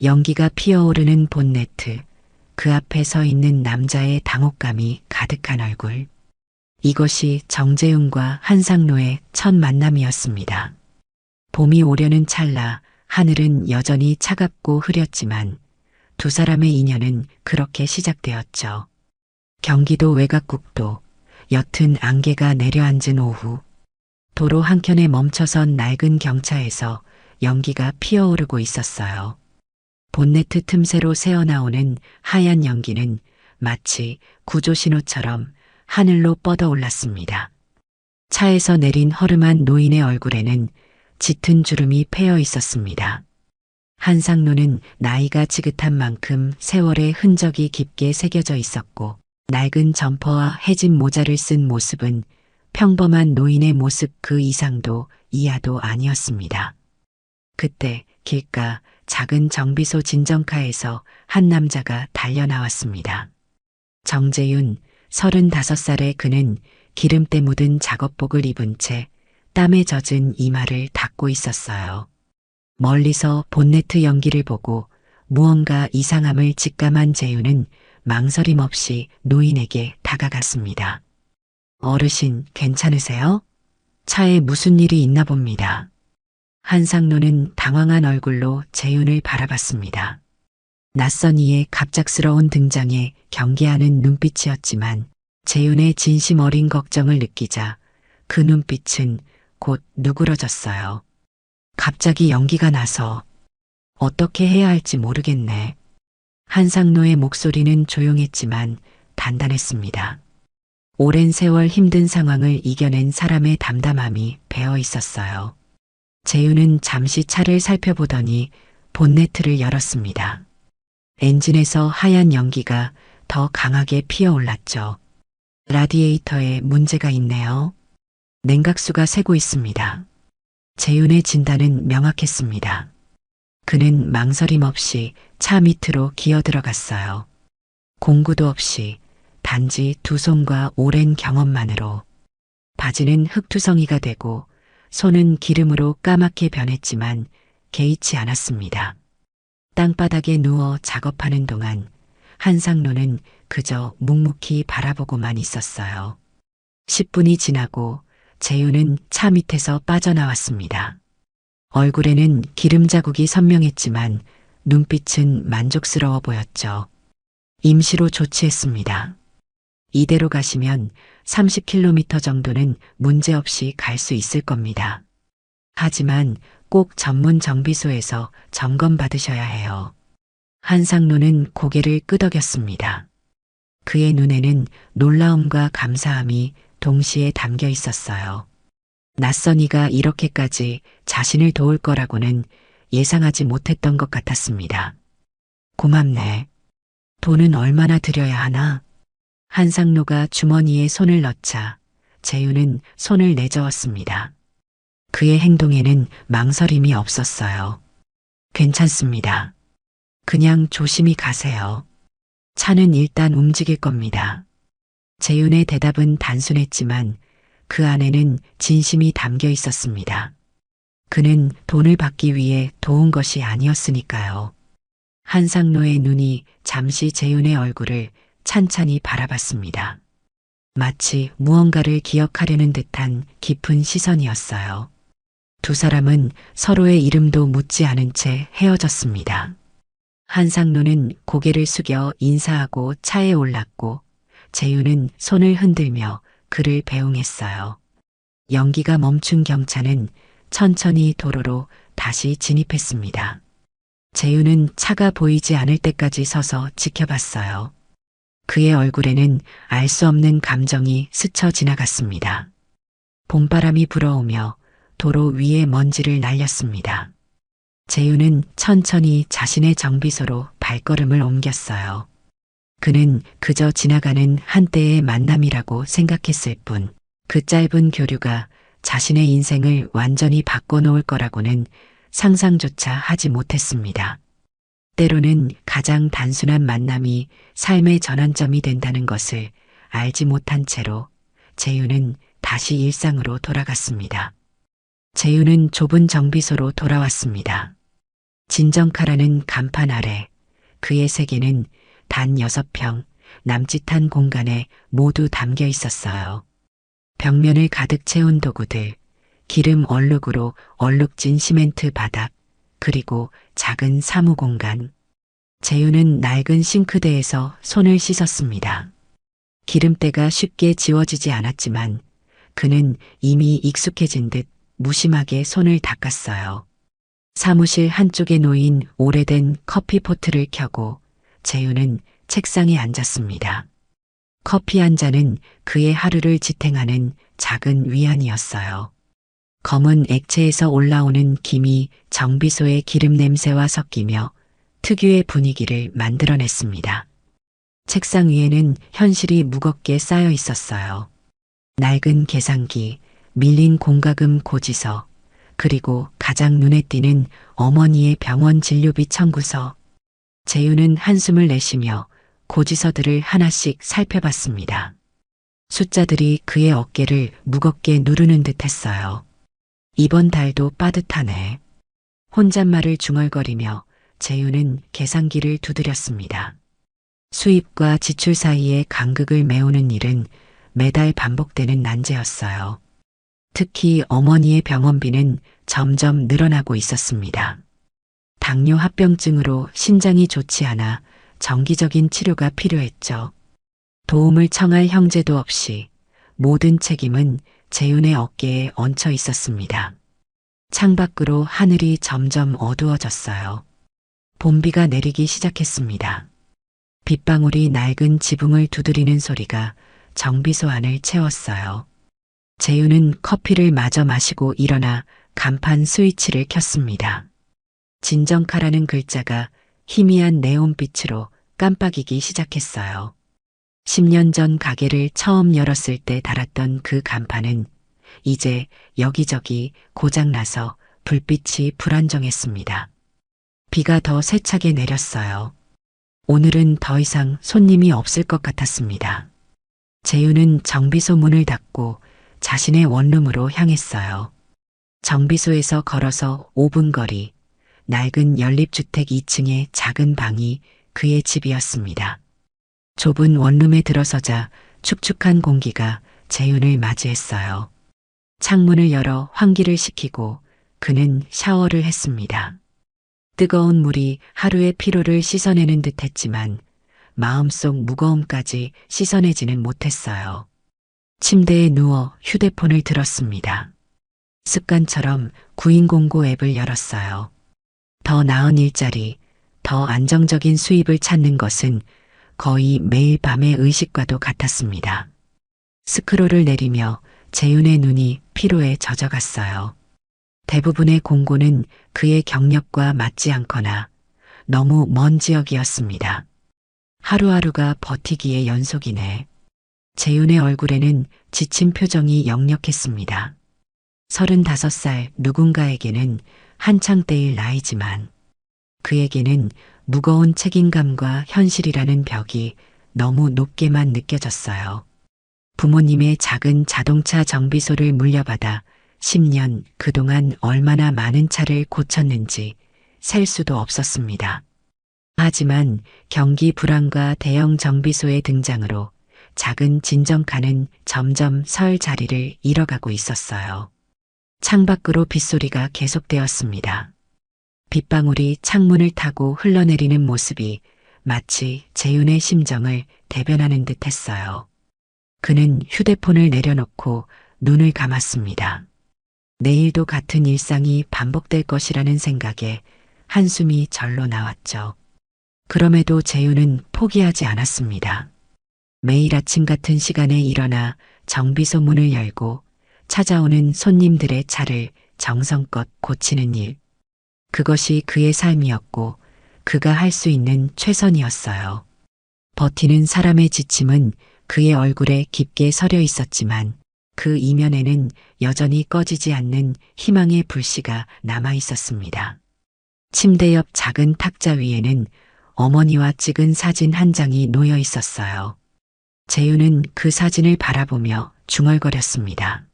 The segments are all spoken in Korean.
연기가 피어오르는 본네트, 그 앞에 서 있는 남자의 당혹감이 가득한 얼굴. 이것이 정재윤과 한상로의 첫 만남이었습니다. 봄이 오려는 찰나 하늘은 여전히 차갑고 흐렸지만 두 사람의 인연은 그렇게 시작되었죠. 경기도 외곽국도, 옅은 안개가 내려앉은 오후, 도로 한켠에 멈춰선 낡은 경차에서 연기가 피어오르고 있었어요. 본네트 틈새로 새어나오는 하얀 연기는 마치 구조신호처럼 하늘로 뻗어올랐습니다. 차에서 내린 허름한 노인의 얼굴에는 짙은 주름이 패여 있었습니다. 한상로는 나이가 지긋한 만큼 세월의 흔적이 깊게 새겨져 있었고 낡은 점퍼와 해진 모자를 쓴 모습은 평범한 노인의 모습 그 이상도 이하도 아니었습니다. 그때 길가 작은 정비소 진정카에서 한 남자가 달려나왔습니다. 정재윤, 35살의 그는 기름때 묻은 작업복을 입은 채 땀에 젖은 이마를 닦고 있었어요. 멀리서 본네트 연기를 보고 무언가 이상함을 직감한 재윤은 망설임 없이 노인에게 다가갔습니다. 어르신, 괜찮으세요? 차에 무슨 일이 있나 봅니다. 한상로는 당황한 얼굴로 재윤을 바라봤습니다. 낯선 이의 갑작스러운 등장에 경계하는 눈빛이었지만 재윤의 진심 어린 걱정을 느끼자 그 눈빛은 곧 누그러졌어요. 갑자기 연기가 나서 어떻게 해야 할지 모르겠네. 한상로의 목소리는 조용했지만 단단했습니다. 오랜 세월 힘든 상황을 이겨낸 사람의 담담함이 배어 있었어요. 재윤은 잠시 차를 살펴보더니 본네트를 열었습니다. 엔진에서 하얀 연기가 더 강하게 피어올랐죠. 라디에이터에 문제가 있네요. 냉각수가 새고 있습니다. 재윤의 진단은 명확했습니다. 그는 망설임 없이 차 밑으로 기어 들어갔어요. 공구도 없이 단지 두 손과 오랜 경험만으로. 바지는 흙투성이가 되고 손은 기름으로 까맣게 변했지만 개의치 않았습니다. 땅바닥에 누워 작업하는 동안 한상로는 그저 묵묵히 바라보고만 있었어요. 10분이 지나고 재윤은 차 밑에서 빠져나왔습니다. 얼굴에는 기름 자국이 선명했지만 눈빛은 만족스러워 보였죠. 임시로 조치했습니다. 이대로 가시면 30km 정도는 문제없이 갈 수 있을 겁니다. 하지만 꼭 전문 정비소에서 점검 받으셔야 해요. 한상로는 고개를 끄덕였습니다. 그의 눈에는 놀라움과 감사함이 동시에 담겨 있었어요. 낯선 이가 이렇게까지 자신을 도울 거라고는 예상하지 못했던 것 같았습니다. 고맙네. 돈은 얼마나 드려야 하나? 한상로가 주머니에 손을 넣자 재윤은 손을 내저었습니다. 그의 행동에는 망설임이 없었어요. 괜찮습니다. 그냥 조심히 가세요. 차는 일단 움직일 겁니다. 재윤의 대답은 단순했지만 그 안에는 진심이 담겨 있었습니다. 그는 돈을 받기 위해 도운 것이 아니었으니까요. 한상로의 눈이 잠시 재윤의 얼굴을 찬찬히 바라봤습니다. 마치 무언가를 기억하려는 듯한 깊은 시선이었어요. 두 사람은 서로의 이름도 묻지 않은 채 헤어졌습니다. 한상로는 고개를 숙여 인사하고 차에 올랐고 재윤은 손을 흔들며 그를 배웅했어요. 연기가 멈춘 경차는 천천히 도로로 다시 진입했습니다. 재윤은 차가 보이지 않을 때까지 서서 지켜봤어요. 그의 얼굴에는 알 수 없는 감정이 스쳐 지나갔습니다. 봄바람이 불어오며 도로 위에 먼지를 날렸습니다. 재윤은 천천히 자신의 정비소로 발걸음을 옮겼어요. 그는 그저 지나가는 한때의 만남이라고 생각했을 뿐, 그 짧은 교류가 자신의 인생을 완전히 바꿔놓을 거라고는 상상조차 하지 못했습니다. 때로는 가장 단순한 만남이 삶의 전환점이 된다는 것을 알지 못한 채로 재윤은 다시 일상으로 돌아갔습니다. 재윤은 좁은 정비소로 돌아왔습니다. 진정카라는 간판 아래 그의 세계는 단 6평 남짓한 공간에 모두 담겨 있었어요. 벽면을 가득 채운 도구들, 기름 얼룩으로 얼룩진 시멘트 바닥, 그리고 작은 사무 공간. 재윤은 낡은 싱크대에서 손을 씻었습니다. 기름때가 쉽게 지워지지 않았지만 그는 이미 익숙해진 듯 무심하게 손을 닦았어요. 사무실 한쪽에 놓인 오래된 커피포트를 켜고 재윤은 책상에 앉았습니다. 커피 한 잔은 그의 하루를 지탱하는 작은 위안이었어요. 검은 액체에서 올라오는 김이 정비소의 기름 냄새와 섞이며 특유의 분위기를 만들어냈습니다. 책상 위에는 현실이 무겁게 쌓여 있었어요. 낡은 계산기, 밀린 공과금 고지서, 그리고 가장 눈에 띄는 어머니의 병원 진료비 청구서. 재윤은 한숨을 내쉬며 고지서들을 하나씩 살펴봤습니다. 숫자들이 그의 어깨를 무겁게 누르는 듯 했어요. 이번 달도 빠듯하네. 혼잣말을 중얼거리며 재윤은 계산기를 두드렸습니다. 수입과 지출 사이의 간극을 메우는 일은 매달 반복되는 난제였어요. 특히 어머니의 병원비는 점점 늘어나고 있었습니다. 당뇨 합병증으로 신장이 좋지 않아 정기적인 치료가 필요했죠. 도움을 청할 형제도 없이 모든 책임은 재윤의 어깨에 얹혀 있었습니다. 창밖으로 하늘이 점점 어두워졌어요. 봄비가 내리기 시작했습니다. 빗방울이 낡은 지붕을 두드리는 소리가 정비소 안을 채웠어요. 재윤은 커피를 마저 마시고 일어나 간판 스위치를 켰습니다. 진정카라는 글자가 희미한 네온빛으로 깜빡이기 시작했어요. 10년 전 가게를 처음 열었을 때 달았던 그 간판은 이제 여기저기 고장나서 불빛이 불안정했습니다. 비가 더 세차게 내렸어요. 오늘은 더 이상 손님이 없을 것 같았습니다. 재윤은 정비소 문을 닫고 자신의 원룸으로 향했어요. 정비소에서 걸어서 5분 거리, 낡은 연립주택 2층의 작은 방이 그의 집이었습니다. 좁은 원룸에 들어서자 축축한 공기가 재윤을 맞이했어요. 창문을 열어 환기를 시키고 그는 샤워를 했습니다. 뜨거운 물이 하루의 피로를 씻어내는 듯 했지만 마음속 무거움까지 씻어내지는 못했어요. 침대에 누워 휴대폰을 들었습니다. 습관처럼 구인공고 앱을 열었어요. 더 나은 일자리, 더 안정적인 수입을 찾는 것은 거의 매일 밤의 의식과도 같았습니다. 스크롤을 내리며 재윤의 눈이 피로에 젖어갔어요. 대부분의 공고는 그의 경력과 맞지 않거나 너무 먼 지역이었습니다. 하루하루가 버티기의 연속이네. 재윤의 얼굴에는 지친 표정이 역력했습니다. 35살 누군가에게는 한창 때일 나이지만 그에게는 무거운 책임감과 현실이라는 벽이 너무 높게만 느껴졌어요. 부모님의 작은 자동차 정비소를 물려받아 10년 그동안 얼마나 많은 차를 고쳤는지 셀 수도 없었습니다. 하지만 경기 불황과 대형 정비소의 등장으로 작은 진정카는 점점 설 자리를 잃어가고 있었어요. 창밖으로 빗소리가 계속되었습니다. 빗방울이 창문을 타고 흘러내리는 모습이 마치 재윤의 심정을 대변하는 듯 했어요. 그는 휴대폰을 내려놓고 눈을 감았습니다. 내일도 같은 일상이 반복될 것이라는 생각에 한숨이 절로 나왔죠. 그럼에도 재윤은 포기하지 않았습니다. 매일 아침 같은 시간에 일어나 정비소 문을 열고 찾아오는 손님들의 차를 정성껏 고치는 일. 그것이 그의 삶이었고 그가 할 수 있는 최선이었어요. 버티는 사람의 지침은 그의 얼굴에 깊게 서려 있었지만 그 이면에는 여전히 꺼지지 않는 희망의 불씨가 남아 있었습니다. 침대 옆 작은 탁자 위에는 어머니와 찍은 사진 한 장이 놓여 있었어요. 재윤은 그 사진을 바라보며 중얼거렸습니다.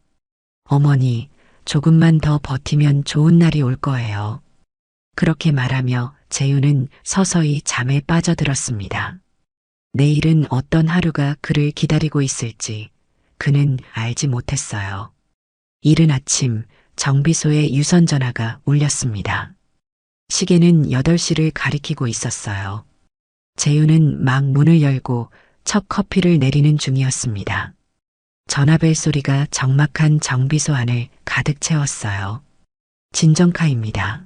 어머니, 조금만 더 버티면 좋은 날이 올 거예요. 그렇게 말하며 재윤은 서서히 잠에 빠져들었습니다. 내일은 어떤 하루가 그를 기다리고 있을지 그는 알지 못했어요. 이른 아침 정비소의 유선 전화가 울렸습니다. 시계는 8시를 가리키고 있었어요. 재윤은 막 문을 열고 첫 커피를 내리는 중이었습니다. 전화벨 소리가 적막한 정비소 안을 가득 채웠어요. 진정카입니다.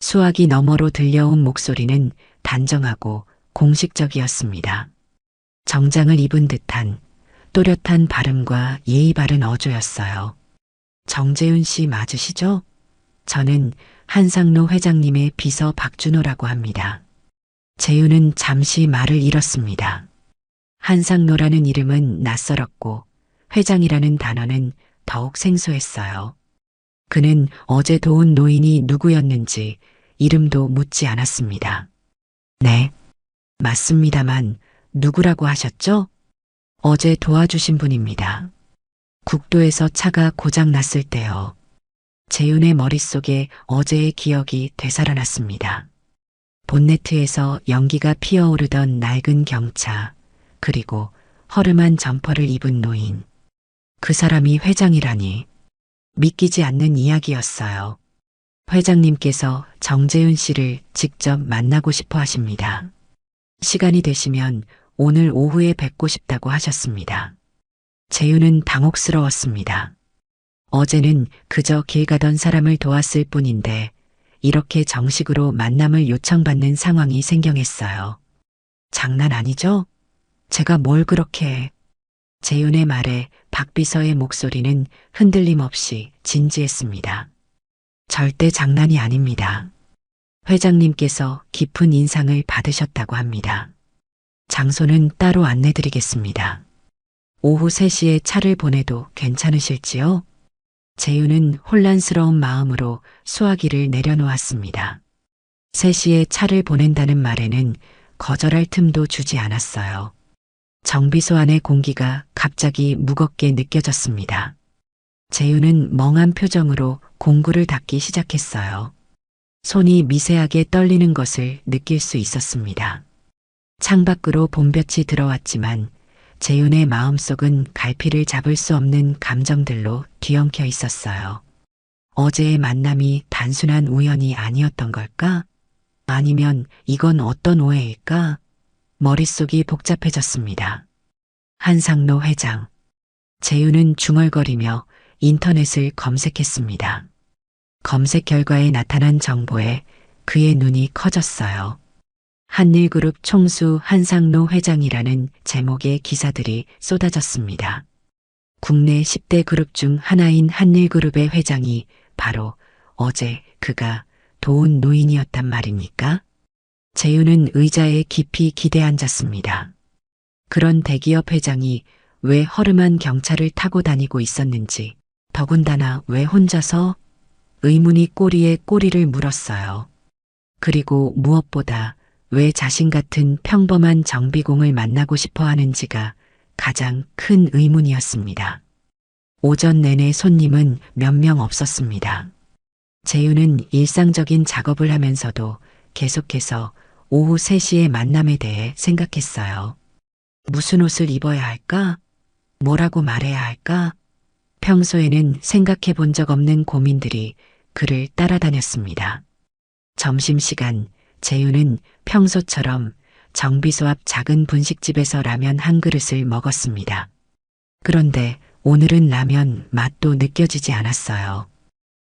수화기 너머로 들려온 목소리는 단정하고 공식적이었습니다. 정장을 입은 듯한 또렷한 발음과 예의 바른 어조였어요. 정재윤 씨 맞으시죠? 저는 한상로 회장님의 비서 박준호라고 합니다. 재윤은 잠시 말을 잃었습니다. 한상로라는 이름은 낯설었고 회장이라는 단어는 더욱 생소했어요. 그는 어제 도운 노인이 누구였는지 이름도 묻지 않았습니다. 네, 맞습니다만 누구라고 하셨죠? 어제 도와주신 분입니다. 국도에서 차가 고장 났을 때요. 재윤의 머릿속에 어제의 기억이 되살아났습니다. 본네트에서 연기가 피어오르던 낡은 경차, 그리고 허름한 점퍼를 입은 노인. 그 사람이 회장이라니 믿기지 않는 이야기였어요. 회장님께서 정재윤 씨를 직접 만나고 싶어 하십니다. 시간이 되시면 오늘 오후에 뵙고 싶다고 하셨습니다. 재윤은 당혹스러웠습니다. 어제는 그저 길 가던 사람을 도왔을 뿐인데 이렇게 정식으로 만남을 요청받는 상황이 생경했어요. 장난 아니죠? 제가 뭘 그렇게 해. 재윤의 말에 박 비서의 목소리는 흔들림 없이 진지했습니다. 절대 장난이 아닙니다. 회장님께서 깊은 인상을 받으셨다고 합니다. 장소는 따로 안내드리겠습니다. 오후 3시에 차를 보내도 괜찮으실지요? 재윤은 혼란스러운 마음으로 수화기를 내려놓았습니다. 3시에 차를 보낸다는 말에는 거절할 틈도 주지 않았어요. 정비소 안의 공기가 갑자기 무겁게 느껴졌습니다. 재윤은 멍한 표정으로 공구를 닫기 시작했어요. 손이 미세하게 떨리는 것을 느낄 수 있었습니다. 창밖으로 봄볕이 들어왔지만 재윤의 마음속은 갈피를 잡을 수 없는 감정들로 뒤엉켜 있었어요. 어제의 만남이 단순한 우연이 아니었던 걸까? 아니면 이건 어떤 오해일까? 머릿속이 복잡해졌습니다. 한상로 회장. 재윤은 중얼거리며 인터넷을 검색했습니다. 검색 결과에 나타난 정보에 그의 눈이 커졌어요. 한일그룹 총수 한상로 회장이라는 제목의 기사들이 쏟아졌습니다. 국내 10대 그룹 중 하나인 한일그룹의 회장이 바로 어제 그가 도운 노인이었단 말입니까? 재윤은 의자에 깊이 기대앉았습니다. 그런 대기업 회장이 왜 허름한 경차를 타고 다니고 있었는지, 더군다나 왜 혼자서? 의문이 꼬리에 꼬리를 물었어요. 그리고 무엇보다 왜 자신 같은 평범한 정비공을 만나고 싶어 하는지가 가장 큰 의문이었습니다. 오전 내내 손님은 몇 명 없었습니다. 재윤은 일상적인 작업을 하면서도 계속해서 오후 3시의 만남에 대해 생각했어요. 무슨 옷을 입어야 할까? 뭐라고 말해야 할까? 평소에는 생각해 본 적 없는 고민들이 그를 따라다녔습니다. 점심시간 재윤은 평소처럼 정비소 앞 작은 분식집에서 라면 한 그릇을 먹었습니다. 그런데 오늘은 라면 맛도 느껴지지 않았어요.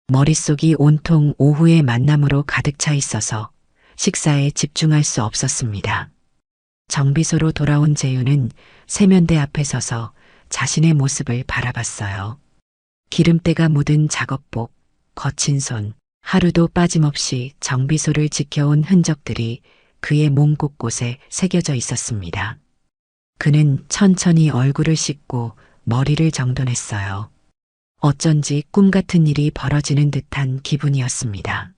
머릿속이 온통 오후의 만남으로 가득 차 있어서 식사에 집중할 수 없었습니다. 정비소로 돌아온 재윤은 세면대 앞에 서서 자신의 모습을 바라봤어요. 기름때가 묻은 작업복, 거친 손, 하루도 빠짐없이 정비소를 지켜온 흔적들이 그의 몸 곳곳에 새겨져 있었습니다. 그는 천천히 얼굴을 씻고 머리를 정돈했어요. 어쩐지 꿈 같은 일이 벌어지는 듯한 기분이었습니다.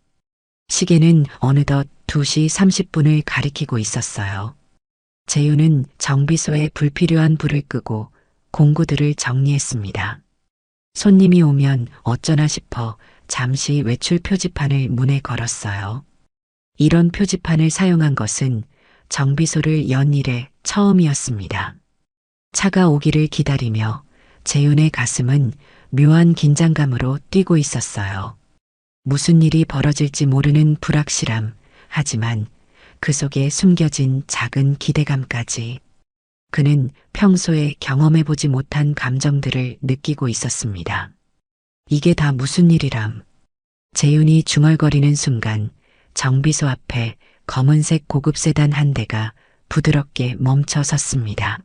시계는 어느덧 2시 30분을 가리키고 있었어요. 재윤은 정비소에 불필요한 불을 끄고 공구들을 정리했습니다. 손님이 오면 어쩌나 싶어 잠시 외출 표지판을 문에 걸었어요. 이런 표지판을 사용한 것은 정비소를 연 이래 처음이었습니다. 차가 오기를 기다리며 재윤의 가슴은 묘한 긴장감으로 뛰고 있었어요. 무슨 일이 벌어질지 모르는 불확실함, 하지만 그 속에 숨겨진 작은 기대감까지. 그는 평소에 경험해보지 못한 감정들을 느끼고 있었습니다. 이게 다 무슨 일이람. 재윤이 중얼거리는 순간 정비소 앞에 검은색 고급 세단 한 대가 부드럽게 멈춰 섰습니다.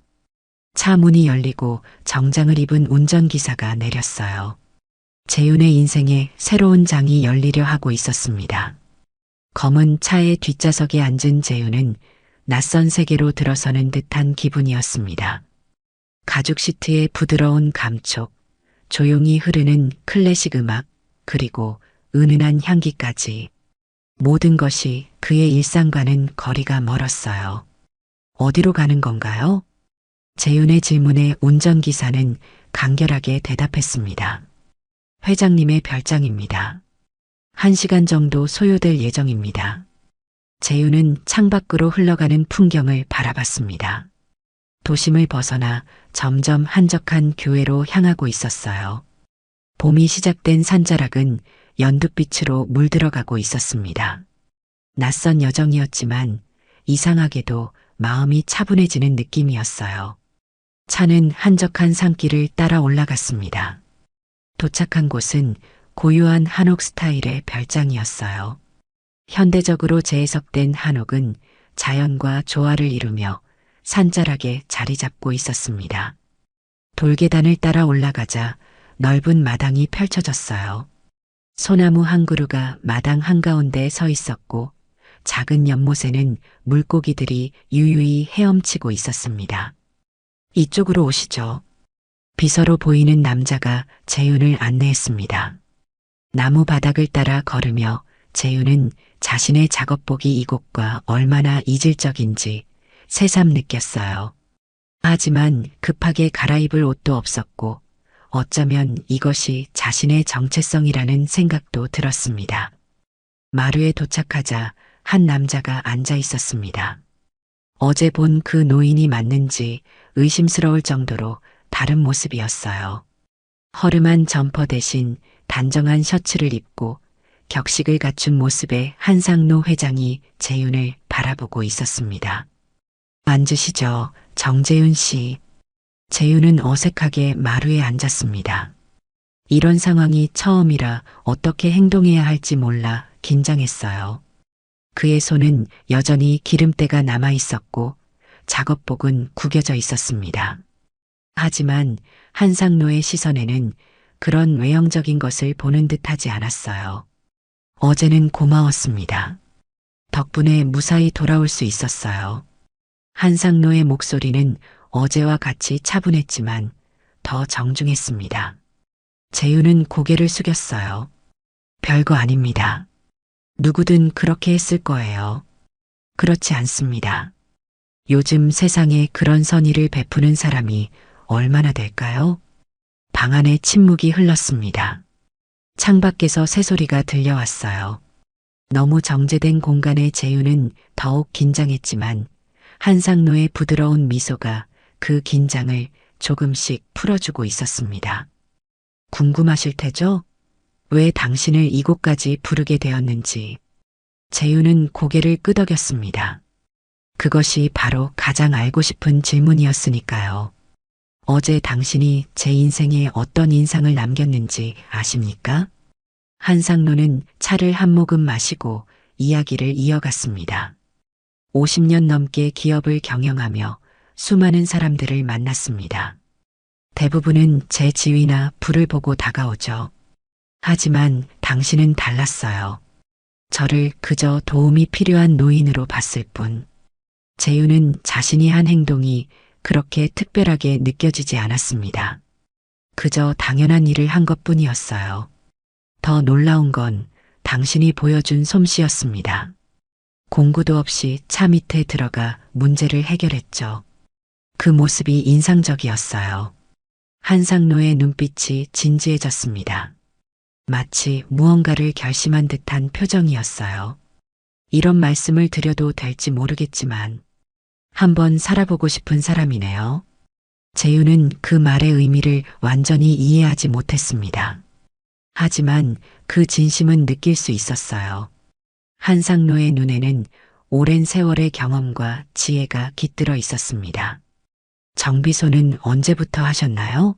차 문이 열리고 정장을 입은 운전기사가 내렸어요. 재윤의 인생에 새로운 장이 열리려 하고 있었습니다. 검은 차의 뒷좌석에 앉은 재윤은 낯선 세계로 들어서는 듯한 기분이었습니다. 가죽 시트의 부드러운 감촉, 조용히 흐르는 클래식 음악, 그리고 은은한 향기까지. 모든 것이 그의 일상과는 거리가 멀었어요. 어디로 가는 건가요? 재윤의 질문에 운전기사는 간결하게 대답했습니다. 회장님의 별장입니다. 1시간 정도 소요될 예정입니다. 재윤은 창밖으로 흘러가는 풍경을 바라봤습니다. 도심을 벗어나 점점 한적한 교외로 향하고 있었어요. 봄이 시작된 산자락은 연두빛으로 물들어가고 있었습니다. 낯선 여정이었지만 이상하게도 마음이 차분해지는 느낌이었어요. 차는 한적한 산길을 따라 올라갔습니다. 도착한 곳은 고유한 한옥 스타일의 별장이었어요. 현대적으로 재해석된 한옥은 자연과 조화를 이루며 산자락에 자리 잡고 있었습니다. 돌계단을 따라 올라가자 넓은 마당이 펼쳐졌어요. 소나무 한 그루가 마당 한가운데에 서 있었고 작은 연못에는 물고기들이 유유히 헤엄치고 있었습니다. 이쪽으로 오시죠. 비서로 보이는 남자가 재윤을 안내했습니다. 나무 바닥을 따라 걸으며 재윤은 자신의 작업복이 이곳과 얼마나 이질적인지 새삼 느꼈어요. 하지만 급하게 갈아입을 옷도 없었고 어쩌면 이것이 자신의 정체성이라는 생각도 들었습니다. 마루에 도착하자 한 남자가 앉아 있었습니다. 어제 본 그 노인이 맞는지 의심스러울 정도로 다른 모습이었어요. 허름한 점퍼 대신 단정한 셔츠를 입고 격식을 갖춘 모습의 한상노 회장이 재윤을 바라보고 있었습니다. 앉으시죠, 정재윤 씨. 재윤은 어색하게 마루에 앉았습니다. 이런 상황이 처음이라 어떻게 행동해야 할지 몰라 긴장했어요. 그의 손은 여전히 기름때가 남아 있었고 작업복은 구겨져 있었습니다. 하지만 한상노의 시선에는 그런 외형적인 것을 보는 듯하지 않았어요. 어제는 고마웠습니다. 덕분에 무사히 돌아올 수 있었어요. 한상노의 목소리는 어제와 같이 차분했지만 더 정중했습니다. 재윤은 고개를 숙였어요. 별거 아닙니다. 누구든 그렇게 했을 거예요. 그렇지 않습니다. 요즘 세상에 그런 선의를 베푸는 사람이 얼마나 될까요? 방 안에 침묵이 흘렀습니다. 창밖에서 새소리가 들려왔어요. 너무 정제된 공간에 재윤은 더욱 긴장했지만 한상노의 부드러운 미소가 그 긴장을 조금씩 풀어주고 있었습니다. 궁금하실 테죠? 왜 당신을 이곳까지 부르게 되었는지. 재윤은 고개를 끄덕였습니다. 그것이 바로 가장 알고 싶은 질문이었으니까요. 어제 당신이 제 인생에 어떤 인상을 남겼는지 아십니까? 한상노는 차를 한 모금 마시고 이야기를 이어갔습니다. 50년 넘게 기업을 경영하며 수많은 사람들을 만났습니다. 대부분은 제 지위나 부를 보고 다가오죠. 하지만 당신은 달랐어요. 저를 그저 도움이 필요한 노인으로 봤을 뿐. 재윤은 자신이 한 행동이 그렇게 특별하게 느껴지지 않았습니다. 그저 당연한 일을 한 것뿐이었어요. 더 놀라운 건 당신이 보여준 솜씨였습니다. 공구도 없이 차 밑에 들어가 문제를 해결했죠. 그 모습이 인상적이었어요. 한상노의 눈빛이 진지해졌습니다. 마치 무언가를 결심한 듯한 표정이었어요. 이런 말씀을 드려도 될지 모르겠지만 한번 살아보고 싶은 사람이네요. 재윤은 그 말의 의미를 완전히 이해하지 못했습니다. 하지만 그 진심은 느낄 수 있었어요. 한상노의 눈에는 오랜 세월의 경험과 지혜가 깃들어 있었습니다. 정비소는 언제부터 하셨나요?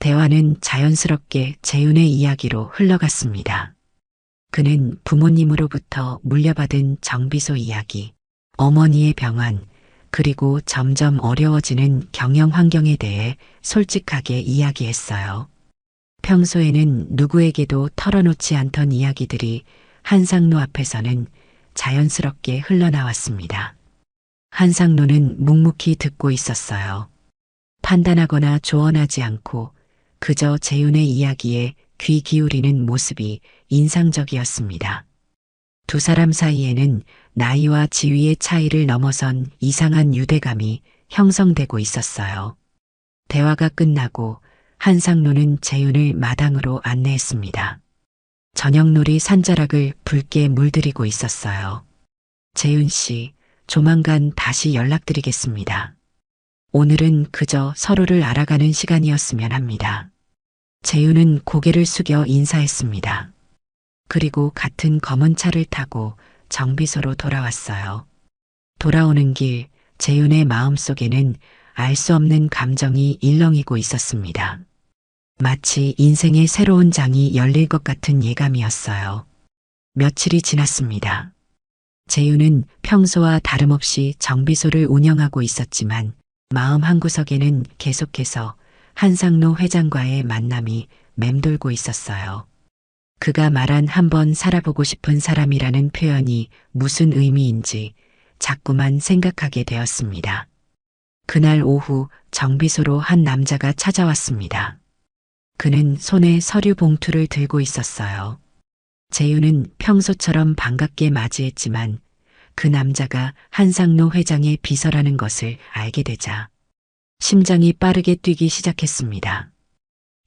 대화는 자연스럽게 재윤의 이야기로 흘러갔습니다. 그는 부모님으로부터 물려받은 정비소 이야기, 어머니의 병환, 그리고 점점 어려워지는 경영 환경에 대해 솔직하게 이야기했어요. 평소에는 누구에게도 털어놓지 않던 이야기들이 한상노 앞에서는 자연스럽게 흘러나왔습니다. 한상노는 묵묵히 듣고 있었어요. 판단하거나 조언하지 않고 그저 재윤의 이야기에 귀 기울이는 모습이 인상적이었습니다. 두 사람 사이에는 나이와 지위의 차이를 넘어선 이상한 유대감이 형성되고 있었어요. 대화가 끝나고 한상노는 재윤을 마당으로 안내했습니다. 저녁놀이 산자락을 붉게 물들이고 있었어요. 재윤 씨, 조만간 다시 연락드리겠습니다. 오늘은 그저 서로를 알아가는 시간이었으면 합니다. 재윤은 고개를 숙여 인사했습니다. 그리고 같은 검은 차를 타고 정비소로 돌아왔어요. 돌아오는 길 재윤의 마음속에는 알 수 없는 감정이 일렁이고 있었습니다. 마치 인생의 새로운 장이 열릴 것 같은 예감이었어요. 며칠이 지났습니다. 재윤은 평소와 다름없이 정비소를 운영하고 있었지만 마음 한구석에는 계속해서 한상노 회장과의 만남이 맴돌고 있었어요. 그가 말한 한번 살아보고 싶은 사람이라는 표현이 무슨 의미인지 자꾸만 생각하게 되었습니다. 그날 오후 정비소로 한 남자가 찾아왔습니다. 그는 손에 서류 봉투를 들고 있었어요. 재윤은 평소처럼 반갑게 맞이했지만 그 남자가 한상노 회장의 비서라는 것을 알게 되자 심장이 빠르게 뛰기 시작했습니다.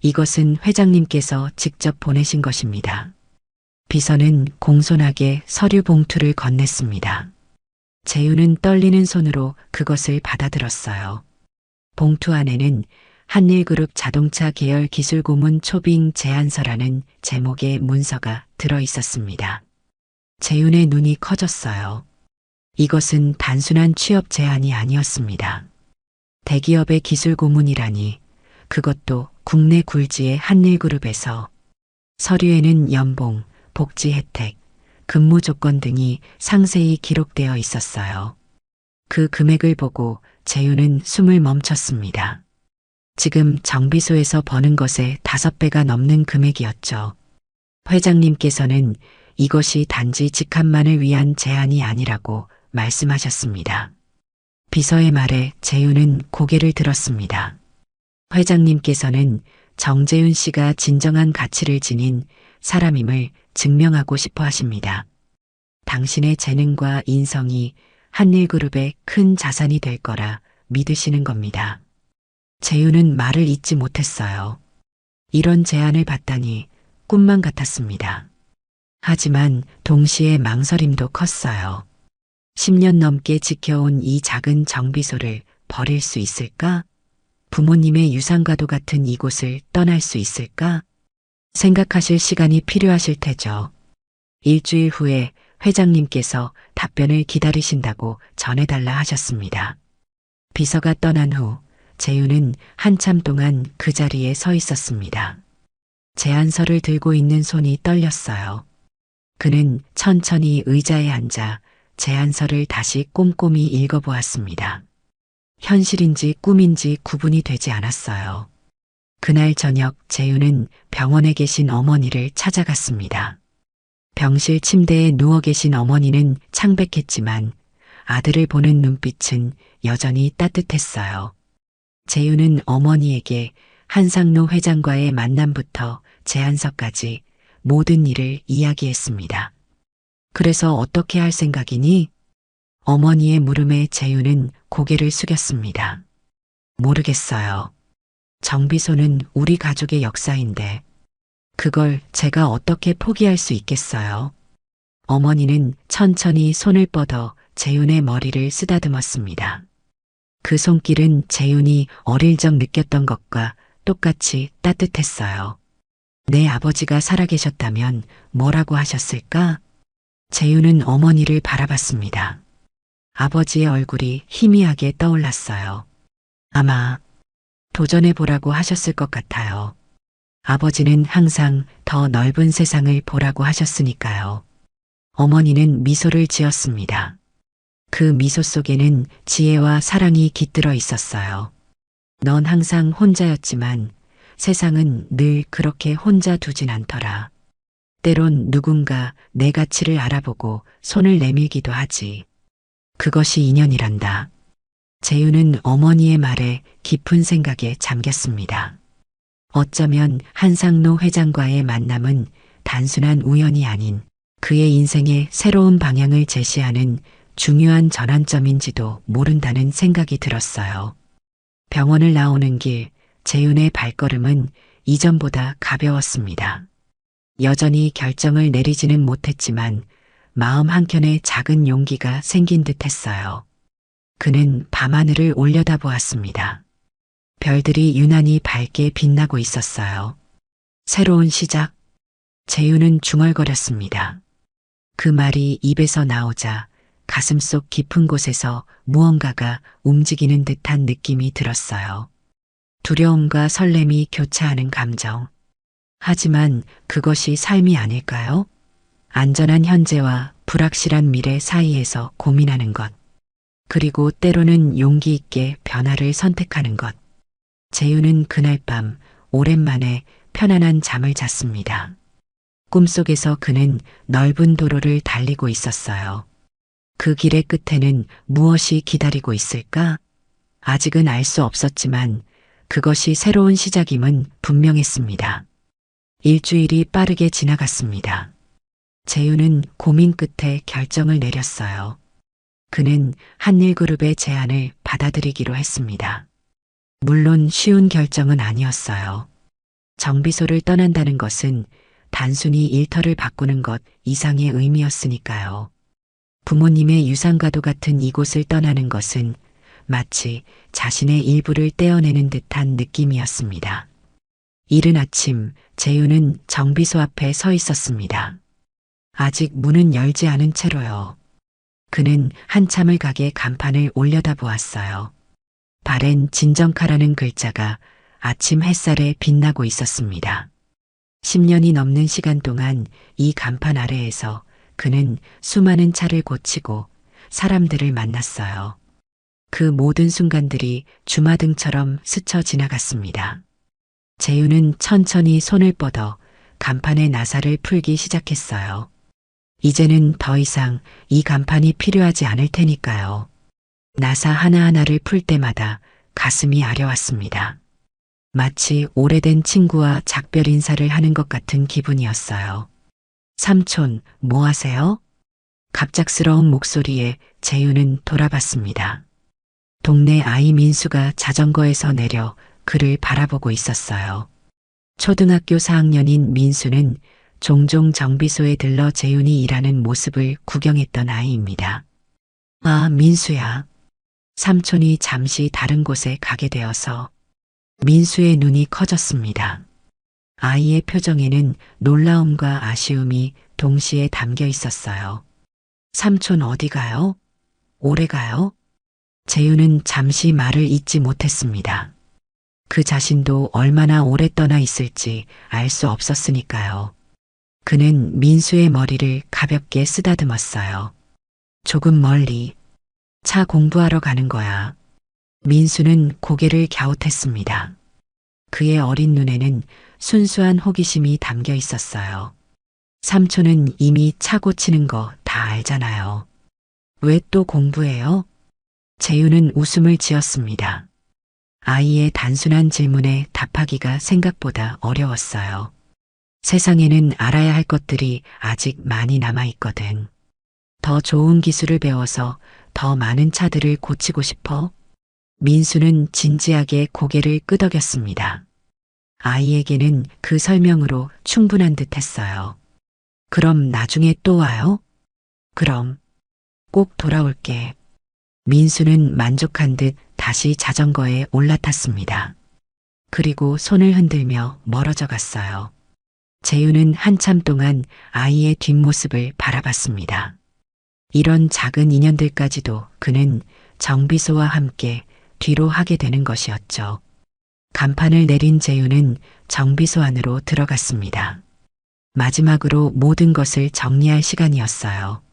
이것은 회장님께서 직접 보내신 것입니다. 비서는 공손하게 서류 봉투를 건넸습니다. 재윤은 떨리는 손으로 그것을 받아들었어요. 봉투 안에는 한일그룹 자동차 계열 기술고문 초빙 제안서라는 제목의 문서가 들어 있었습니다. 재윤의 눈이 커졌어요. 이것은 단순한 취업 제안이 아니었습니다. 대기업의 기술고문이라니, 그것도 국내 굴지의 한일그룹에서. 서류에는 연봉, 복지 혜택, 근무 조건 등이 상세히 기록되어 있었어요. 그 금액을 보고 재윤은 숨을 멈췄습니다. 지금 정비소에서 버는 것의 5배가 넘는 금액이었죠. 회장님께서는 이것이 단지 직함만을 위한 제안이 아니라고 말씀하셨습니다. 비서의 말에 재윤은 고개를 들었습니다. 회장님께서는 정재윤 씨가 진정한 가치를 지닌 사람임을 증명하고 싶어 하십니다. 당신의 재능과 인성이 한일그룹의 큰 자산이 될 거라 믿으시는 겁니다. 재윤은 말을 잇지 못했어요. 이런 제안을 받다니 꿈만 같았습니다. 하지만 동시에 망설임도 컸어요. 10년 넘게 지켜온 이 작은 정비소를 버릴 수 있을까? 부모님의 유산과도 같은 이곳을 떠날 수 있을까? 생각하실 시간이 필요하실 테죠. 일주일 후에 회장님께서 답변을 기다리신다고 전해달라 하셨습니다. 비서가 떠난 후 재윤은 한참 동안 그 자리에 서 있었습니다. 제안서를 들고 있는 손이 떨렸어요. 그는 천천히 의자에 앉아 제안서를 다시 꼼꼼히 읽어보았습니다. 현실인지 꿈인지 구분이 되지 않았어요. 그날 저녁 재윤은 병원에 계신 어머니를 찾아갔습니다. 병실 침대에 누워 계신 어머니는 창백했지만 아들을 보는 눈빛은 여전히 따뜻했어요. 재윤은 어머니에게 한상노 회장과의 만남부터 제안서까지 모든 일을 이야기했습니다. 그래서 어떻게 할 생각이니? 어머니의 물음에 재윤은 고개를 숙였습니다. 모르겠어요. 정비소는 우리 가족의 역사인데 그걸 제가 어떻게 포기할 수 있겠어요? 어머니는 천천히 손을 뻗어 재윤의 머리를 쓰다듬었습니다. 그 손길은 재윤이 어릴 적 느꼈던 것과 똑같이 따뜻했어요. 내 아버지가 살아계셨다면 뭐라고 하셨을까? 재윤은 어머니를 바라봤습니다. 아버지의 얼굴이 희미하게 떠올랐어요. 아마 도전해보라고 하셨을 것 같아요. 아버지는 항상 더 넓은 세상을 보라고 하셨으니까요. 어머니는 미소를 지었습니다. 그 미소 속에는 지혜와 사랑이 깃들어 있었어요. 넌 항상 혼자였지만 세상은 늘 그렇게 혼자 두진 않더라. 때론 누군가 내 가치를 알아보고 손을 내밀기도 하지. 그것이 인연이란다. 재윤은 어머니의 말에 깊은 생각에 잠겼습니다. 어쩌면 한상로 회장과의 만남은 단순한 우연이 아닌 그의 인생의 새로운 방향을 제시하는 중요한 전환점인지도 모른다는 생각이 들었어요. 병원을 나오는 길, 재윤의 발걸음은 이전보다 가벼웠습니다. 여전히 결정을 내리지는 못했지만 마음 한켠에 작은 용기가 생긴 듯 했어요. 그는 밤하늘을 올려다보았습니다. 별들이 유난히 밝게 빛나고 있었어요. 새로운 시작. 재윤은 중얼거렸습니다. 그 말이 입에서 나오자 가슴속 깊은 곳에서 무언가가 움직이는 듯한 느낌이 들었어요. 두려움과 설렘이 교차하는 감정. 하지만 그것이 삶이 아닐까요? 안전한 현재와 불확실한 미래 사이에서 고민하는 것. 그리고 때로는 용기 있게 변화를 선택하는 것. 재윤은 그날 밤 오랜만에 편안한 잠을 잤습니다. 꿈속에서 그는 넓은 도로를 달리고 있었어요. 그 길의 끝에는 무엇이 기다리고 있을까? 아직은 알 수 없었지만 그것이 새로운 시작임은 분명했습니다. 일주일이 빠르게 지나갔습니다. 재윤은 고민 끝에 결정을 내렸어요. 그는 한일그룹의 제안을 받아들이기로 했습니다. 물론 쉬운 결정은 아니었어요. 정비소를 떠난다는 것은 단순히 일터를 바꾸는 것 이상의 의미였으니까요. 부모님의 유산과도 같은 이곳을 떠나는 것은 마치 자신의 일부를 떼어내는 듯한 느낌이었습니다. 이른 아침 재윤은 정비소 앞에 서 있었습니다. 아직 문은 열지 않은 채로요. 그는 한참을 가게 간판을 올려다보았어요. 발엔 진정카라는 글자가 아침 햇살에 빛나고 있었습니다. 10년이 넘는 시간 동안 이 간판 아래에서 그는 수많은 차를 고치고 사람들을 만났어요. 그 모든 순간들이 주마등처럼 스쳐 지나갔습니다. 재윤은 천천히 손을 뻗어 간판의 나사를 풀기 시작했어요. 이제는 더 이상 이 간판이 필요하지 않을 테니까요. 나사 하나하나를 풀 때마다 가슴이 아려왔습니다. 마치 오래된 친구와 작별 인사를 하는 것 같은 기분이었어요. 삼촌, 뭐 하세요? 갑작스러운 목소리에 재윤은 돌아봤습니다. 동네 아이 민수가 자전거에서 내려 그를 바라보고 있었어요. 초등학교 4학년인 민수는 종종 정비소에 들러 재윤이 일하는 모습을 구경했던 아이입니다. 아, 민수야. 삼촌이 잠시 다른 곳에 가게 되어서 민수의 눈이 커졌습니다. 아이의 표정에는 놀라움과 아쉬움이 동시에 담겨 있었어요. 삼촌 어디 가요? 오래 가요? 재윤은 잠시 말을 잇지 못했습니다. 그 자신도 얼마나 오래 떠나 있을지 알 수 없었으니까요. 그는 민수의 머리를 가볍게 쓰다듬었어요. 조금 멀리. 차 공부하러 가는 거야. 민수는 고개를 갸웃했습니다. 그의 어린 눈에는 순수한 호기심이 담겨 있었어요. 삼촌은 이미 차 고치는 거 다 알잖아요. 왜 또 공부해요? 재윤은 웃음을 지었습니다. 아이의 단순한 질문에 답하기가 생각보다 어려웠어요. 세상에는 알아야 할 것들이 아직 많이 남아있거든. 더 좋은 기술을 배워서 더 많은 차들을 고치고 싶어? 민수는 진지하게 고개를 끄덕였습니다. 아이에게는 그 설명으로 충분한 듯 했어요. 그럼 나중에 또 와요? 그럼 꼭 돌아올게. 민수는 만족한 듯 다시 자전거에 올라탔습니다. 그리고 손을 흔들며 멀어져 갔어요. 재윤은 한참 동안 아이의 뒷모습을 바라봤습니다. 이런 작은 인연들까지도 그는 정비소와 함께 뒤로 하게 되는 것이었죠. 간판을 내린 재윤은 정비소 안으로 들어갔습니다. 마지막으로 모든 것을 정리할 시간이었어요.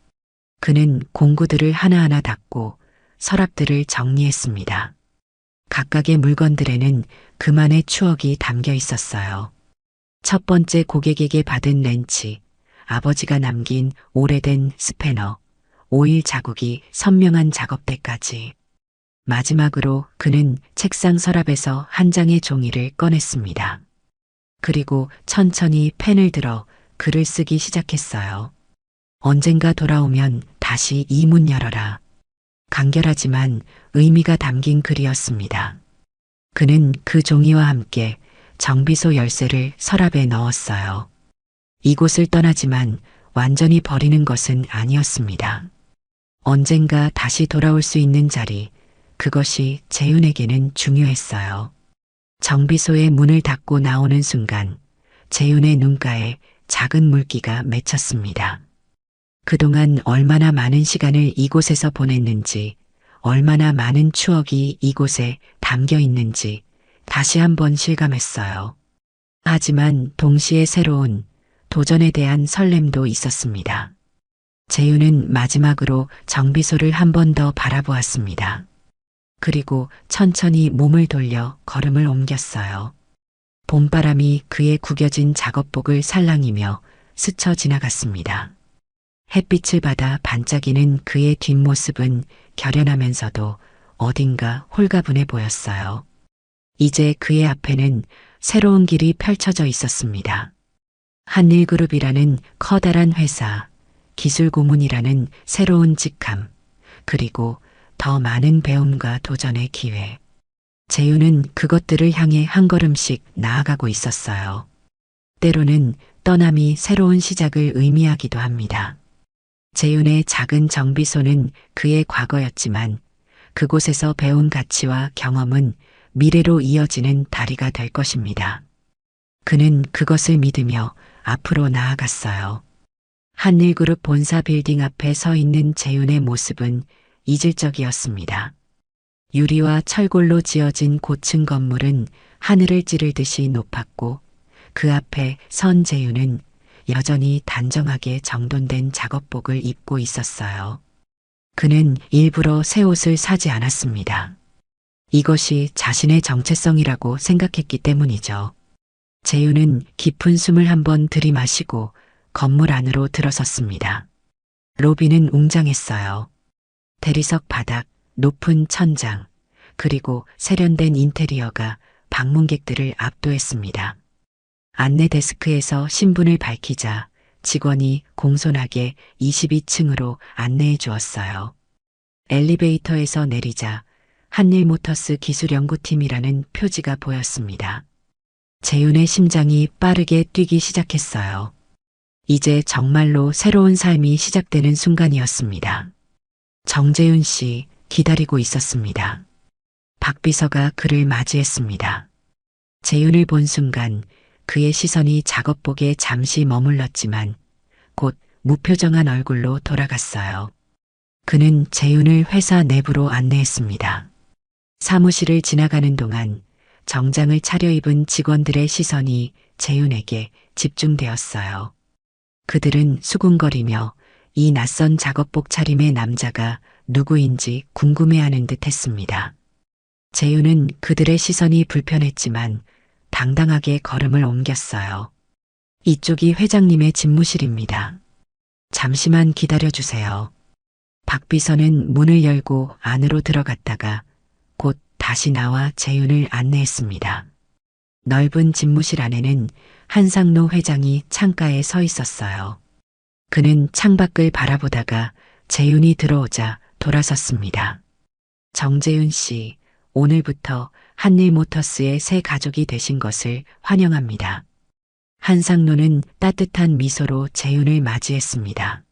그는 공구들을 하나하나 닫고 서랍들을 정리했습니다. 각각의 물건들에는 그만의 추억이 담겨 있었어요. 첫 번째 고객에게 받은 렌치, 아버지가 남긴 오래된 스패너, 오일 자국이 선명한 작업대까지. 마지막으로 그는 책상 서랍에서 한 장의 종이를 꺼냈습니다. 그리고 천천히 펜을 들어 글을 쓰기 시작했어요. 언젠가 돌아오면 다시 이 문 열어라. 간결하지만 의미가 담긴 글이었습니다. 그는 그 종이와 함께 정비소 열쇠를 서랍에 넣었어요. 이곳을 떠나지만 완전히 버리는 것은 아니었습니다. 언젠가 다시 돌아올 수 있는 자리, 그것이 재윤에게는 중요했어요. 정비소의 문을 닫고 나오는 순간 재윤의 눈가에 작은 물기가 맺혔습니다. 그동안 얼마나 많은 시간을 이곳에서 보냈는지, 얼마나 많은 추억이 이곳에 담겨 있는지 다시 한번 실감했어요. 하지만 동시에 새로운 도전에 대한 설렘도 있었습니다. 재윤은 마지막으로 정비소를 한 번 더 바라보았습니다. 그리고 천천히 몸을 돌려 걸음을 옮겼어요. 봄바람이 그의 구겨진 작업복을 살랑이며 스쳐 지나갔습니다. 햇빛을 받아 반짝이는 그의 뒷모습은 결연하면서도 어딘가 홀가분해 보였어요. 이제 그의 앞에는 새로운 길이 펼쳐져 있었습니다. 한일그룹이라는 커다란 회사, 기술고문이라는 새로운 직함, 그리고 더 많은 배움과 도전의 기회. 재윤은 그것들을 향해 한 걸음씩 나아가고 있었어요. 때로는 떠남이 새로운 시작을 의미하기도 합니다. 재윤의 작은 정비소는 그의 과거였지만 그곳에서 배운 가치와 경험은 미래로 이어지는 다리가 될 것입니다. 그는 그것을 믿으며 앞으로 나아갔어요. 한일그룹 본사 빌딩 앞에 서 있는 재윤의 모습은 이질적이었습니다. 유리와 철골로 지어진 고층 건물은 하늘을 찌르듯이 높았고 그 앞에 선 재윤은 여전히 단정하게 정돈된 작업복을 입고 있었어요. 그는 일부러 새 옷을 사지 않았습니다. 이것이 자신의 정체성이라고 생각했기 때문이죠. 재윤은 깊은 숨을 한번 들이마시고 건물 안으로 들어섰습니다. 로비는 웅장했어요. 대리석 바닥, 높은 천장, 그리고 세련된 인테리어가 방문객들을 압도했습니다. 안내 데스크에서 신분을 밝히자 직원이 공손하게 22층으로 안내해 주었어요. 엘리베이터에서 내리자 한일모터스 기술연구팀이라는 표지가 보였습니다. 재윤의 심장이 빠르게 뛰기 시작했어요. 이제 정말로 새로운 삶이 시작되는 순간이었습니다. 정재윤 씨 기다리고 있었습니다. 박 비서가 그를 맞이했습니다. 재윤을 본 순간 그의 시선이 작업복에 잠시 머물렀지만 곧 무표정한 얼굴로 돌아갔어요. 그는 재윤을 회사 내부로 안내했습니다. 사무실을 지나가는 동안 정장을 차려입은 직원들의 시선이 재윤에게 집중되었어요. 그들은 수군거리며 이 낯선 작업복 차림의 남자가 누구인지 궁금해하는 듯 했습니다. 재윤은 그들의 시선이 불편했지만 당당하게 걸음을 옮겼어요. 이쪽이 회장님의 집무실입니다. 잠시만 기다려주세요. 박 비서는 문을 열고 안으로 들어갔다가 곧 다시 나와 재윤을 안내했습니다. 넓은 집무실 안에는 한상노 회장이 창가에 서 있었어요. 그는 창밖을 바라보다가 재윤이 들어오자 돌아섰습니다. 정재윤 씨, 오늘부터 한일모터스의 새 가족이 되신 것을 환영합니다. 한상노는 따뜻한 미소로 재윤을 맞이했습니다.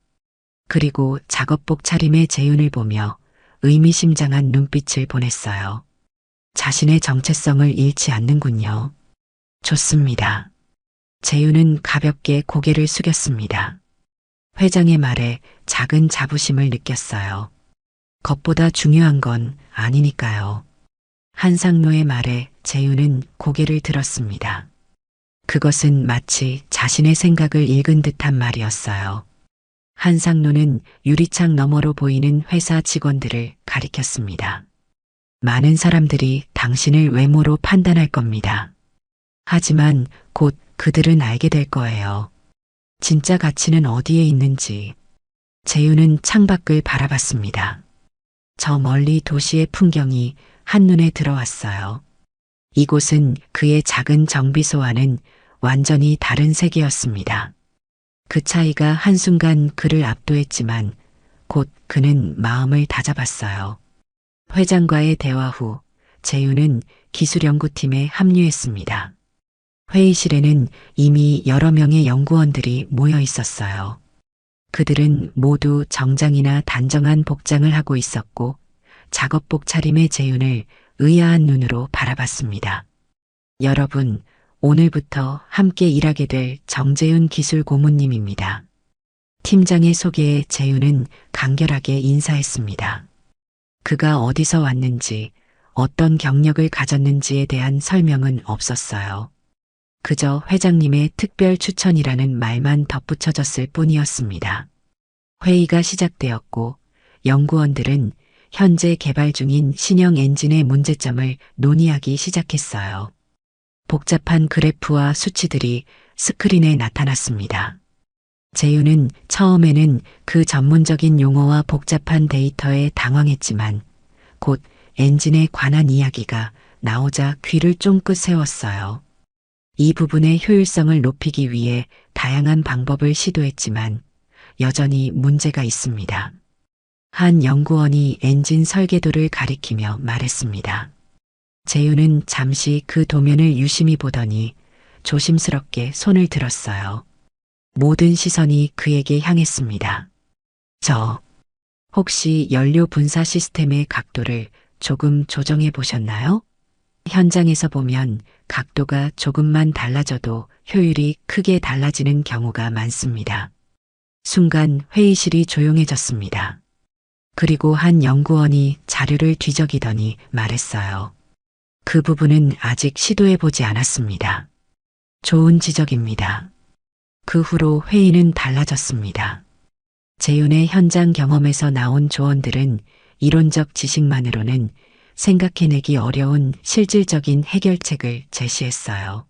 그리고 작업복 차림의 재윤을 보며 의미심장한 눈빛을 보냈어요. 자신의 정체성을 잃지 않는군요. 좋습니다. 재윤은 가볍게 고개를 숙였습니다. 회장의 말에 작은 자부심을 느꼈어요. 것보다 중요한 건 아니니까요. 한상노의 말에 재윤은 고개를 들었습니다. 그것은 마치 자신의 생각을 읽은 듯한 말이었어요. 한상노는 유리창 너머로 보이는 회사 직원들을 가리켰습니다. 많은 사람들이 당신을 외모로 판단할 겁니다. 하지만 곧 그들은 알게 될 거예요. 진짜 가치는 어디에 있는지. 재윤은 창밖을 바라봤습니다. 저 멀리 도시의 풍경이 한눈에 들어왔어요. 이곳은 그의 작은 정비소와는 완전히 다른 세계였습니다. 그 차이가 한순간 그를 압도했지만 곧 그는 마음을 다잡았어요. 회장과의 대화 후 재윤은 기술연구팀에 합류했습니다. 회의실에는 이미 여러 명의 연구원들이 모여 있었어요. 그들은 모두 정장이나 단정한 복장을 하고 있었고 작업복 차림의 재윤을 의아한 눈으로 바라봤습니다. 여러분, 오늘부터 함께 일하게 될 정재윤 기술 고문님입니다. 팀장의 소개에 재윤은 간결하게 인사했습니다. 그가 어디서 왔는지, 어떤 경력을 가졌는지에 대한 설명은 없었어요. 그저 회장님의 특별 추천이라는 말만 덧붙여졌을 뿐이었습니다. 회의가 시작되었고 연구원들은 현재 개발 중인 신형 엔진의 문제점을 논의하기 시작했어요. 복잡한 그래프와 수치들이 스크린에 나타났습니다. 재윤은 처음에는 그 전문적인 용어와 복잡한 데이터에 당황했지만 곧 엔진에 관한 이야기가 나오자 귀를 쫑긋 세웠어요. 이 부분의 효율성을 높이기 위해 다양한 방법을 시도했지만 여전히 문제가 있습니다. 한 연구원이 엔진 설계도를 가리키며 말했습니다. 재윤은 잠시 그 도면을 유심히 보더니 조심스럽게 손을 들었어요. 모든 시선이 그에게 향했습니다. 혹시 연료 분사 시스템의 각도를 조금 조정해 보셨나요? 현장에서 보면 각도가 조금만 달라져도 효율이 크게 달라지는 경우가 많습니다. 순간 회의실이 조용해졌습니다. 그리고 한 연구원이 자료를 뒤적이더니 말했어요. 그 부분은 아직 시도해 보지 않았습니다. 좋은 지적입니다. 그 후로 회의는 달라졌습니다. 재윤의 현장 경험에서 나온 조언들은 이론적 지식만으로는 생각해내기 어려운 실질적인 해결책을 제시했어요.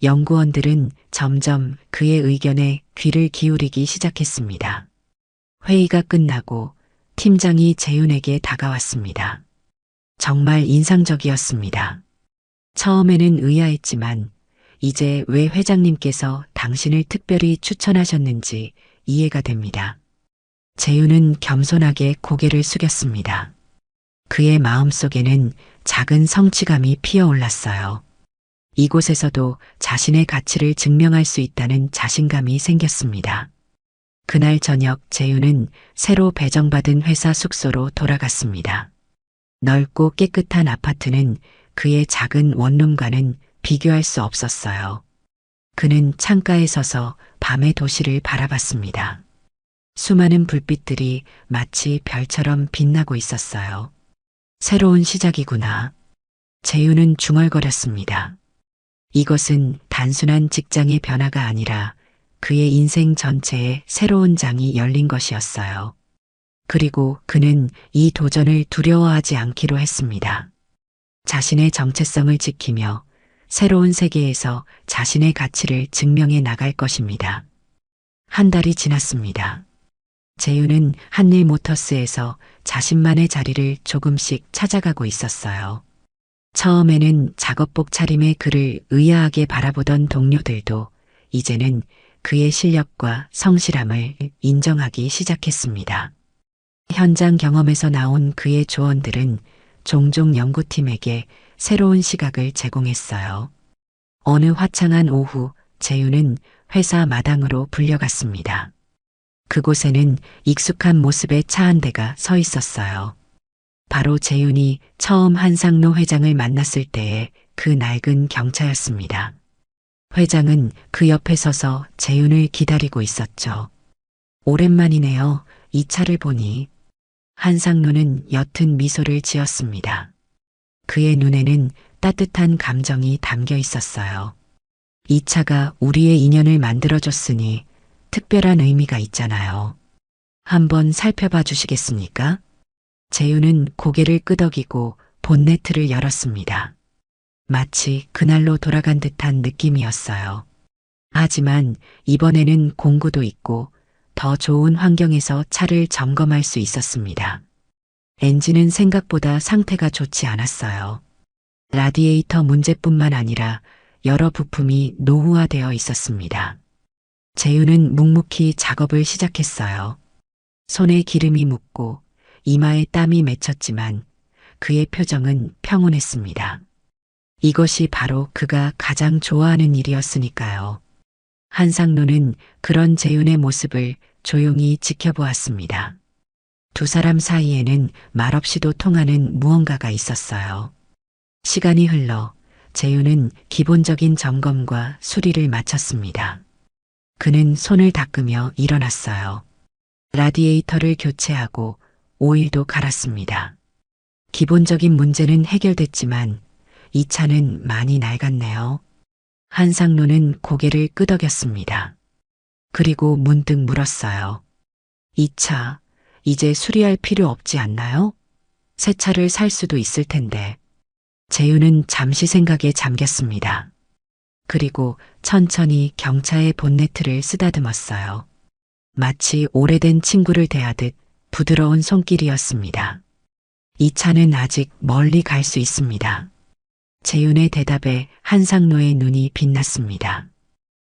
연구원들은 점점 그의 의견에 귀를 기울이기 시작했습니다. 회의가 끝나고 팀장이 재윤에게 다가왔습니다. 정말 인상적이었습니다. 처음에는 의아했지만 이제 왜 회장님께서 당신을 특별히 추천하셨는지 이해가 됩니다. 재윤은 겸손하게 고개를 숙였습니다. 그의 마음속에는 작은 성취감이 피어올랐어요. 이곳에서도 자신의 가치를 증명할 수 있다는 자신감이 생겼습니다. 그날 저녁 재윤은 새로 배정받은 회사 숙소로 돌아갔습니다. 넓고 깨끗한 아파트는 그의 작은 원룸과는 비교할 수 없었어요. 그는 창가에 서서 밤의 도시를 바라봤습니다. 수많은 불빛들이 마치 별처럼 빛나고 있었어요. 새로운 시작이구나. 재윤은 중얼거렸습니다. 이것은 단순한 직장의 변화가 아니라 그의 인생 전체에 새로운 장이 열린 것이었어요. 그리고 그는 이 도전을 두려워하지 않기로 했습니다. 자신의 정체성을 지키며 새로운 세계에서 자신의 가치를 증명해 나갈 것입니다. 한 달이 지났습니다. 재윤은 한일모터스에서 자신만의 자리를 조금씩 찾아가고 있었어요. 처음에는 작업복 차림의 그를 의아하게 바라보던 동료들도 이제는 그의 실력과 성실함을 인정하기 시작했습니다. 현장 경험에서 나온 그의 조언들은 종종 연구팀에게 새로운 시각을 제공했어요. 어느 화창한 오후 재윤은 회사 마당으로 불려갔습니다. 그곳에는 익숙한 모습의 차 한 대가 서 있었어요. 바로 재윤이 처음 한상노 회장을 만났을 때의 그 낡은 경차였습니다. 회장은 그 옆에 서서 재윤을 기다리고 있었죠. 오랜만이네요. 이 차를 보니. 한상노는 옅은 미소를 지었습니다. 그의 눈에는 따뜻한 감정이 담겨 있었어요. 이 차가 우리의 인연을 만들어줬으니 특별한 의미가 있잖아요. 한번 살펴봐 주시겠습니까? 재윤은 고개를 끄덕이고 본네트를 열었습니다. 마치 그날로 돌아간 듯한 느낌이었어요. 하지만 이번에는 공구도 있고 더 좋은 환경에서 차를 점검할 수 있었습니다. 엔진은 생각보다 상태가 좋지 않았어요. 라디에이터 문제뿐만 아니라 여러 부품이 노후화되어 있었습니다. 재윤은 묵묵히 작업을 시작했어요. 손에 기름이 묻고 이마에 땀이 맺혔지만 그의 표정은 평온했습니다. 이것이 바로 그가 가장 좋아하는 일이었으니까요. 한상노는 그런 재윤의 모습을 조용히 지켜보았습니다. 두 사람 사이에는 말없이도 통하는 무언가가 있었어요. 시간이 흘러 재윤은 기본적인 점검과 수리를 마쳤습니다. 그는 손을 닦으며 일어났어요. 라디에이터를 교체하고 오일도 갈았습니다. 기본적인 문제는 해결됐지만 이 차는 많이 낡았네요. 한상노는 고개를 끄덕였습니다. 그리고 문득 물었어요. 이 차, 이제 수리할 필요 없지 않나요? 새 차를 살 수도 있을 텐데. 재윤은 잠시 생각에 잠겼습니다. 그리고 천천히 경차의 본네트를 쓰다듬었어요. 마치 오래된 친구를 대하듯 부드러운 손길이었습니다. 이 차는 아직 멀리 갈 수 있습니다. 재윤의 대답에 한상노의 눈이 빛났습니다.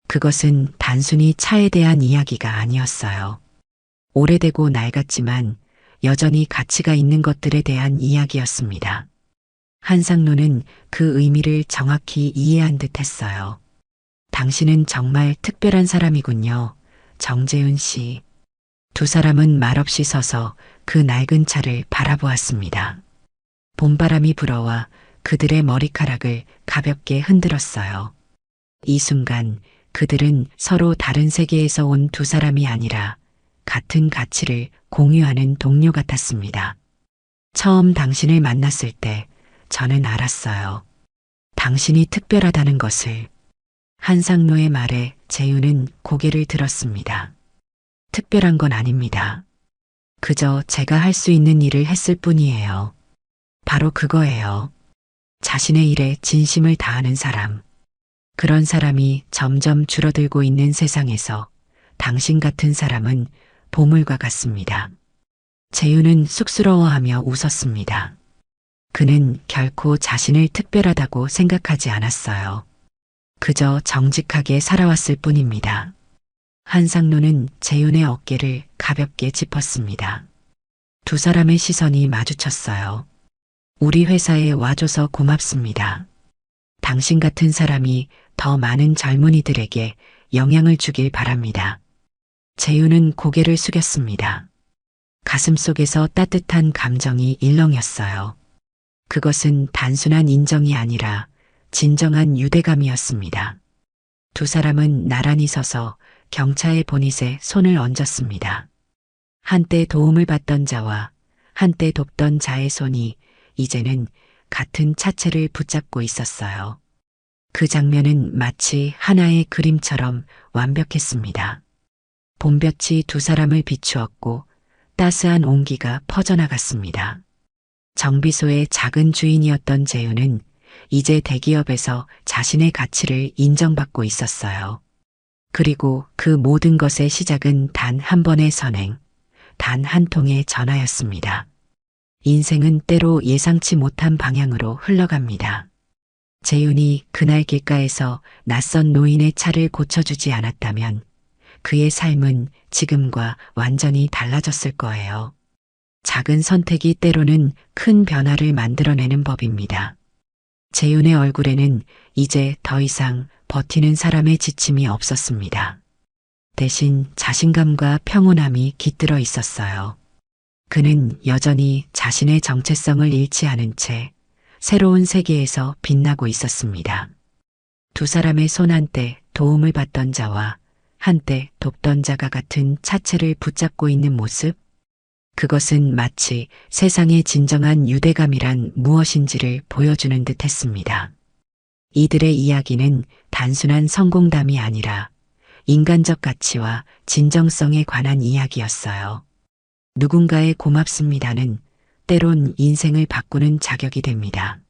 그것은 단순히 차에 대한 이야기가 아니었어요. 오래되고 낡았지만 여전히 가치가 있는 것들에 대한 이야기였습니다. 한상노는 그 의미를 정확히 이해한 듯 했어요. 당신은 정말 특별한 사람이군요. 정재윤 씨. 두 사람은 말없이 서서 그 낡은 차를 바라보았습니다. 봄바람이 불어와 그들의 머리카락을 가볍게 흔들었어요. 이 순간 그들은 서로 다른 세계에서 온 두 사람이 아니라 같은 가치를 공유하는 동료 같았습니다. 처음 당신을 만났을 때 저는 알았어요. 당신이 특별하다는 것을. 한상노의 말에 재윤은 고개를 들었습니다. 특별한 건 아닙니다. 그저 제가 할 수 있는 일을 했을 뿐이에요. 바로 그거예요. 자신의 일에 진심을 다하는 사람. 그런 사람이 점점 줄어들고 있는 세상에서 당신 같은 사람은 보물과 같습니다. 재윤은 쑥스러워하며 웃었습니다. 그는 결코 자신을 특별하다고 생각하지 않았어요. 그저 정직하게 살아왔을 뿐입니다. 한상노는 재윤의 어깨를 가볍게 짚었습니다. 두 사람의 시선이 마주쳤어요. 우리 회사에 와줘서 고맙습니다. 당신 같은 사람이 더 많은 젊은이들에게 영향을 주길 바랍니다. 재윤은 고개를 숙였습니다. 가슴속에서 따뜻한 감정이 일렁였어요. 그것은 단순한 인정이 아니라 진정한 유대감이었습니다. 두 사람은 나란히 서서 경차의 보닛에 손을 얹었습니다. 한때 도움을 받던 자와 한때 돕던 자의 손이 이제는 같은 차체를 붙잡고 있었어요. 그 장면은 마치 하나의 그림처럼 완벽했습니다. 봄볕이 두 사람을 비추었고 따스한 온기가 퍼져나갔습니다. 정비소의 작은 주인이었던 재윤은 이제 대기업에서 자신의 가치를 인정받고 있었어요. 그리고 그 모든 것의 시작은 단 한 번의 선행, 단 한 통의 전화였습니다. 인생은 때로 예상치 못한 방향으로 흘러갑니다. 재윤이 그날 길가에서 낯선 노인의 차를 고쳐주지 않았다면 그의 삶은 지금과 완전히 달라졌을 거예요. 작은 선택이 때로는 큰 변화를 만들어내는 법입니다. 재윤의 얼굴에는 이제 더 이상 버티는 사람의 지침이 없었습니다. 대신 자신감과 평온함이 깃들어 있었어요. 그는 여전히 자신의 정체성을 잃지 않은 채 새로운 세계에서 빛나고 있었습니다. 두 사람의 손 한때 도움을 받던 자와 한때 돕던 자가 같은 차체를 붙잡고 있는 모습, 그것은 마치 세상의 진정한 유대감이란 무엇인지를 보여주는 듯 했습니다. 이들의 이야기는 단순한 성공담이 아니라 인간적 가치와 진정성에 관한 이야기였어요. 누군가의 고맙습니다는 때론 인생을 바꾸는 자격이 됩니다.